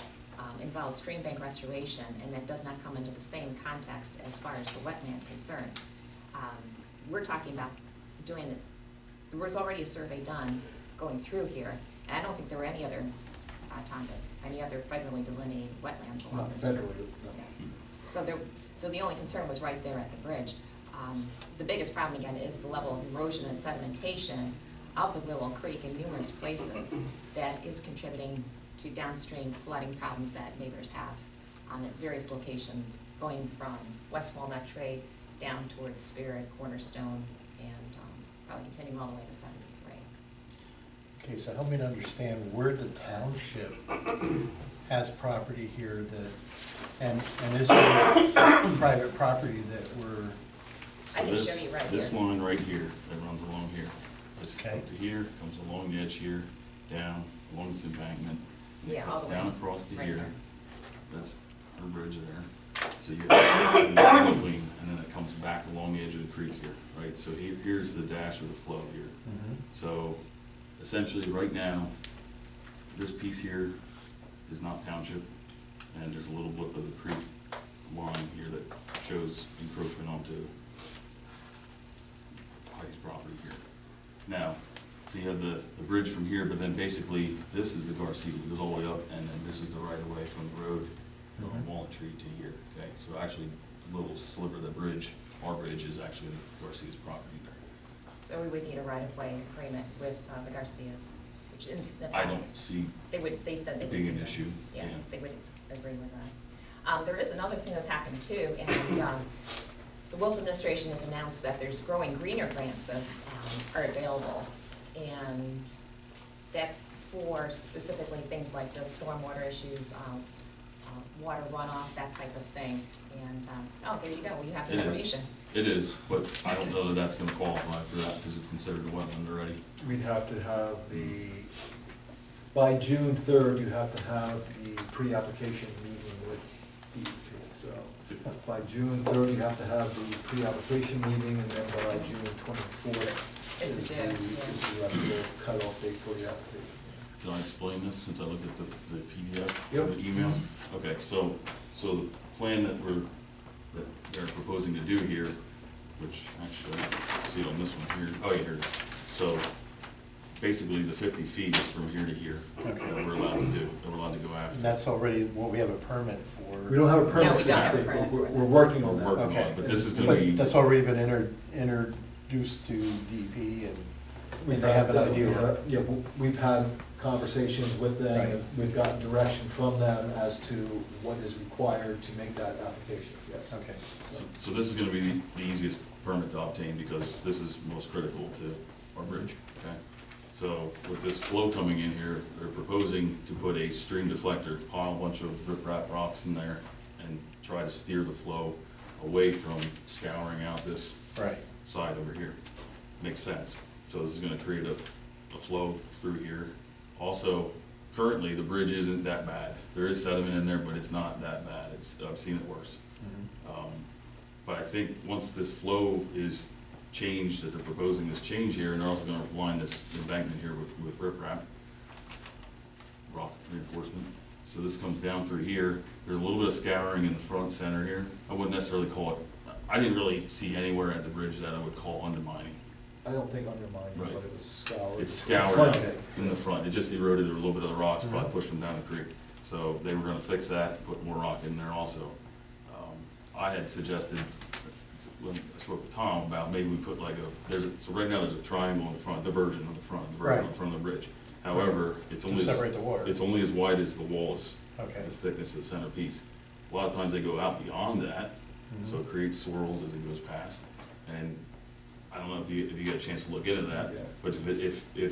involves stream bank restoration, and that does not come into the same context as far as the wetland concern. We're talking about doing it, there was already a survey done going through here, and I don't think there were any other, any other federally delineated wetlands along Not this. federally, no. Yeah. So the only concern was right there at the bridge. The biggest problem again is the level of erosion and sedimentation of the Willow Creek in numerous places that is contributing to downstream flooding problems that neighbors have at various locations, going from West Walnut Trade down towards Spirit, Cornerstone, and probably continuing all the way to 73. Okay, so help me to understand where the township has property here that, and is there private property that we're, I can So show you right here. This line right here, that runs along here, this Okay. up to here, comes along the edge here, down, along this embankment, and it Yeah, all comes the way down across to right here. there. That's her bridge there. So you have in between, and then it comes back along the edge of the creek here, right? So here's the dash of the flow here. So essentially, right now, this piece here is not township, and there's a little blip of the creek line here that shows encroachment onto Heidi's property here. Now, so you have the bridge from here, but then basically, this is the Garcia, it goes all the way up, and then this is the right of way from the road, from Walnut Tree to here, okay? So actually, a little sliver of the bridge, our bridge, is actually the Garcia's property there. So we would need a right-of-way agreement with the Garcias, which in the I past, don't see they said they would being do an that. issue, Yeah, yeah. they would agree with that. There is another thing that's happened too, and the Wolf administration has announced that there's growing greener grants that are available, and that's for specifically things like the stormwater issues, water runoff, that type of thing. And, oh, there you go, you have the It is. information. It is, but I don't know that that's gonna qualify for that, because it's considered a wetland already. We'd have to have by June 3rd, you have to have the pre-application meeting with DEP. So by June 3rd, you have to have the pre-application meeting, and then by June 24th It's is due, the yeah. actual cutoff date for the application. Can I explain this, since I looked at the PDF, Yep. the email? Okay, so the plan that they're proposing to do here, which actually, I see it on this one here, oh, yeah, here it is. So, basically, the 50 feet is from here to here, Okay. that we're allowed to do, that we're allowed to go after. and that's already what we have a permit for. We don't have a permit. No, we don't have a yet, permit. but We're working on We're that. working on Okay. it, but this is gonna But be, that's already been introduced to DEP, and they have an idea. Yeah, we've had conversations with them, Right. and we've gotten direction from them as to what is required to make that application, yes. Okay. so this is gonna be the easiest permit to obtain, because this is most critical to our bridge, okay? So with this flow coming in here, they're proposing to put a stream deflector, pile a bunch of riprap rocks in there, and try to steer the flow away from scouring out this Right. side over here. Makes sense. So this is gonna create a flow through here. Also, currently, the bridge isn't that bad. There is sediment in there, but it's not that bad. I've seen it worse. But I think once this flow is changed, that they're proposing this change here, and they're also gonna line this embankment here with riprap, rock reinforcement. So this comes down through here. There's a little bit of scouring in the front center here. I wouldn't necessarily call it, I didn't really see anywhere at the bridge that I would call undermining. I don't think undermining, Right. but it was scoured. It's scoured Front out of it. in the front, it just eroded a little bit of the rocks, probably Mhm. pushed them down the creek. So they were gonna fix that, put more rock in there also. I had suggested, when I spoke with Tom about maybe we put like so right now there's a triangle in the front, diversion on the front of the bridge. However, it's To only, separate the water. it's only as wide as the wall is, Okay. the thickness of the centerpiece. A lot of times they go out beyond that, so it creates swirls as it goes past. And I don't know if you get a chance to look into that, Yeah. but if the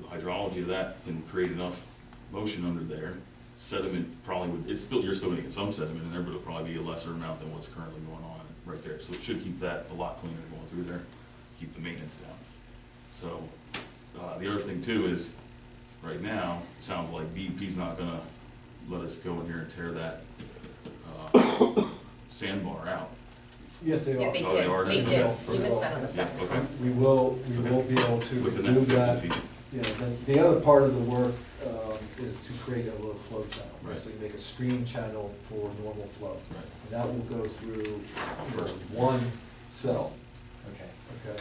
hydrology of that can create enough motion under there, sediment probably would, you're still gonna get some sediment in there, but it'll probably be a lesser amount than what's currently going on right there. So it should keep that a lot cleaner going through there, keep the maintenance down. So, the other thing too is, right now, it sounds like DEP's not gonna let us go in here and tear that, sandbar out. Yes, they Yeah, are. they Oh, they are, did, they they did. will. You missed that on the Yeah, second. okay. We will be able to Within do that that. 50 feet. Yeah, then the other part of the work, is to create a low flow channel. Right. So you make a stream channel for normal flow. Right. And that will go through one cell, Okay, okay?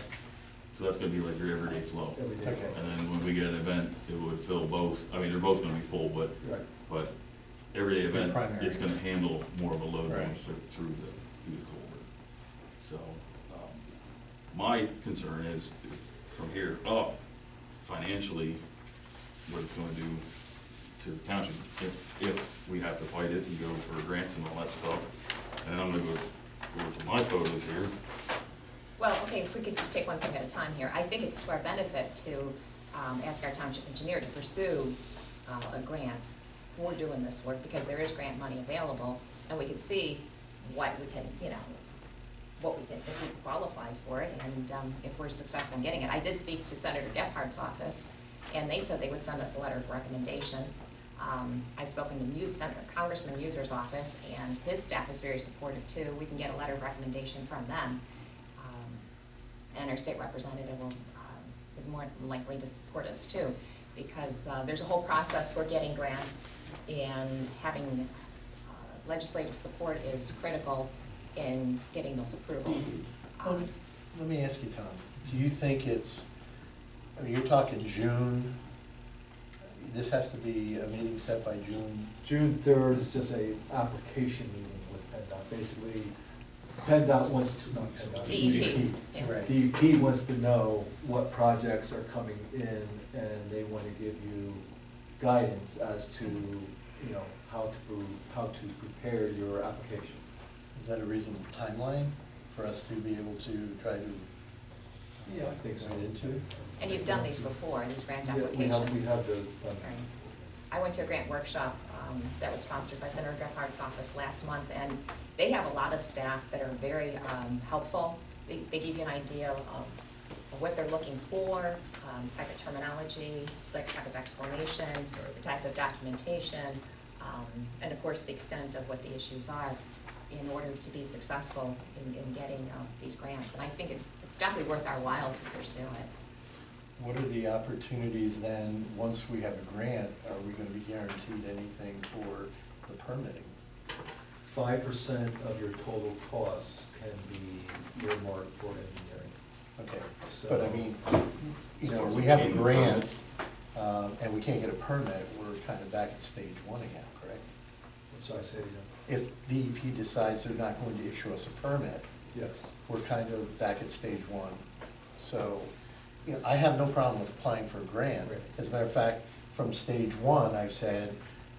So that's gonna be like your everyday flow. Every day. Okay. And then when we get an event, it would fill both, I mean, they're both gonna be full, but, Right. but everyday event, primary. it's gonna handle more of a load going Right. through the culvert. So, my concern is from here up, financially, what it's gonna do to the township, if we have to fight it and go for grants and all that stuff. And I'm gonna go to my photos here. Well, okay, if we could just take one thing at a time here. I think it's to our benefit to ask our township engineer to pursue a grant for doing this work, because there is grant money available, and we can see what we can, you know, what we can, if we qualify for it, and if we're successful in getting it. I did speak to Senator Gephardt's office, and they said they would send us a letter of recommendation. I've spoken to Congressman Muser's office, and his staff is very supportive too. We can get a letter of recommendation from them. And our state representative is more likely to support us too, because there's a whole process for getting grants, and having legislative support is critical in getting those approvals. let me ask you, Tom, do you think it's, I mean, you're talking June, this has to be a meeting set by June? June 3rd is just a application meeting with PennDOT. Basically, PennDOT wants to, not PennDOT, DEP. Yeah. Right. DEP wants to know what projects are coming in, and they want to give you guidance as to, you know, how to prepare your application. Is that a reasonable timeline for us to be able to try to Yeah, I think so. get into? And you've done these before, these grant Yeah, applications. we have the, Right. I went to a grant workshop that was sponsored by Senator Gephardt's office last month, and they have a lot of staff that are very helpful. They give you an idea of what they're looking for, type of terminology, the type of explanation, the type of documentation, and of course, the extent of what the issues are in order to be successful in getting these grants. And I think it's definitely worth our while to pursue it. What are the opportunities then, once we have a grant, are we gonna be guaranteed anything for the permitting? 5% of your total costs can be earmarked for engineering. Okay, So- but I mean, you know, we have a grant, and we can't get a permit, we're kind of back at stage one again, correct? So I say, If DEP decides they're not going to issue us a permit, yes. we're kind of back at stage one. So, you know, I have no problem with applying for a grant. Right. As a matter of fact, from stage one, I've said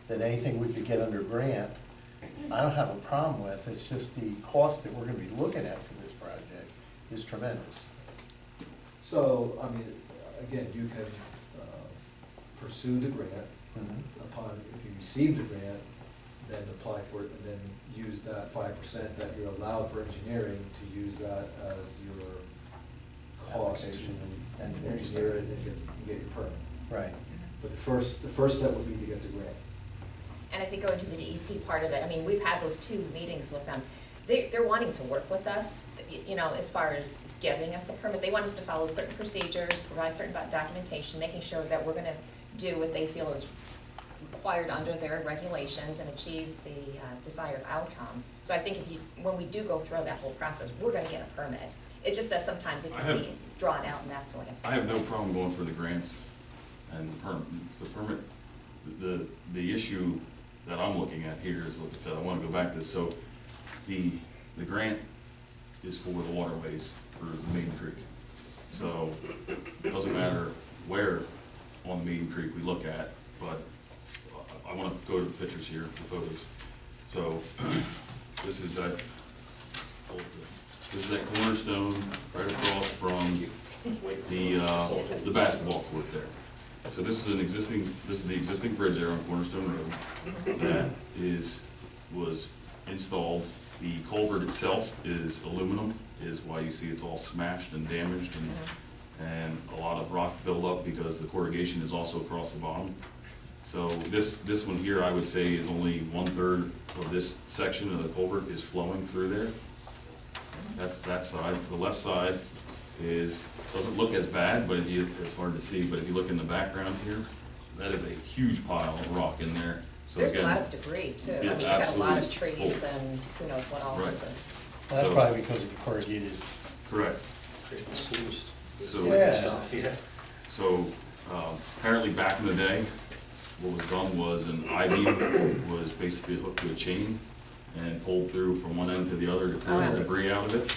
that anything we could get under grant, I don't have a problem with. It's just the cost that we're gonna be looking at for this project is tremendous. So, I mean, again, you can pursue the grant. Mhm. Upon, if you receive the grant, then apply for it, and then use that 5% that you're allowed for engineering, to use that as your cost to Application and engineering engineer it study. and get your permit. Right. But the first step would be to get the grant. And I think going to the DEP part of it, I mean, we've had those 2 meetings with them. They're wanting to work with us, you know, as far as giving us a permit. They want us to follow certain procedures, provide certain documentation, making sure that we're gonna do what they feel is required under their regulations and achieve the desired outcome. So I think when we do go through that whole process, we're gonna get a permit. It's just that sometimes it can be drawn out and that sort of thing. I have no problem going for the grants and the permit. The issue that I'm looking at here is, like I said, I wanna go back to this, so the grant is for the waterways for the Maidencreek. So it doesn't matter where on the Maidencreek we look at, but I wanna go to the pictures here, the photos. So this is that cornerstone right across from the basketball court there. So this is the existing bridge there on Cornerstone Road that was installed. The culvert itself is aluminum, is why you see it's all smashed and damaged and a lot of rock buildup because the corrugation is also across the bottom. So this one here, I would say, is only 1/3 of this section of the culvert is flowing through there. That's that side. The left side doesn't look as bad, but it's hard to see, but if you look in the background here, that is a huge pile of rock in there. So There's a again, lot of debris too. I Yeah, mean, you got a lot of absolutely. trees and who knows what all this Right. is. That's So- probably because of the corrugated. correct. So- Yeah. Stuff, yeah. So apparently back in the day, what was done was an I-beam was basically hooked to a chain and pulled through from one end to the other to clear Oh, the yeah. debris out of it.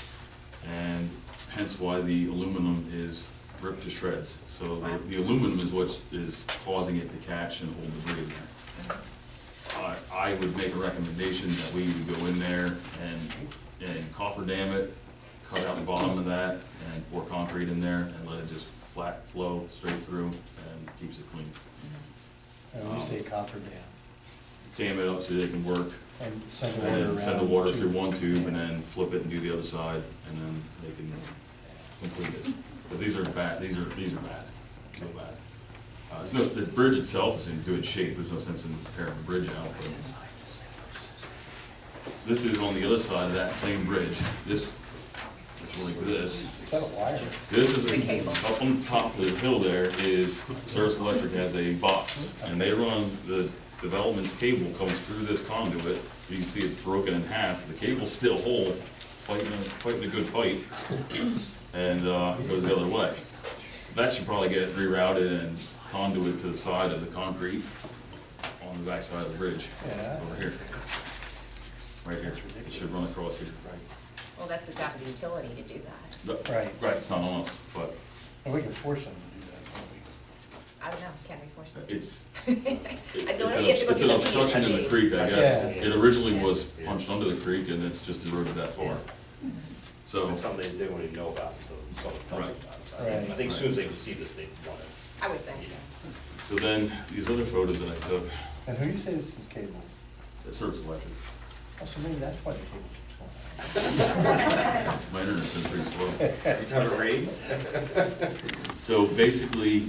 And hence why the aluminum is ripped to shreds. So Wow. the aluminum is what is causing it to catch and hold debris in there. I would make a recommendation that we would go in there and coffer dam it, cut out the bottom of that, and pour concrete in there, and let it just flat flow straight through, and keeps it clean. And we say coffer dam, Dam it up so they can work, and send the and water then around. send the water to- through one tube, and then flip it and do the other side, and then they can complete it. Because these are bad, these are bad, real bad. It's no, the bridge itself is in good shape, there's no sense in tearing the bridge out, but this is on the other side of that same bridge. This is like this. Is that a wire? This is, The cable. up on the top of the hill there is, Service Electric has a box, and they run, the development's cable comes through this conduit. You can see it's broken in half, the cable's still whole, fighting a good fight, and goes the other way. That should probably get rerouted and conduit to the side of the concrete on the back side of the bridge, Yeah. over here. Right here, it should run across here. Well, that's the job of the utility to do that. Right. Right, it's not on us, but And we can force them to do that, can't we? I don't know, can we force them? it's, I don't know, you have to go it's through an the obstruction in the PUC. creek, I guess. Yeah. It originally was punched under the creek and it's just eroded that far. So, It's something they wouldn't even know about, so someone told them Right. about it. So I think as soon as they can see this, they want it. I would think. so then, these other photos that I took, And who do you say this is cable? it serves electric. Oh, so maybe that's why the cable keeps going out. My internet's been pretty slow. Every time it rains. So basically,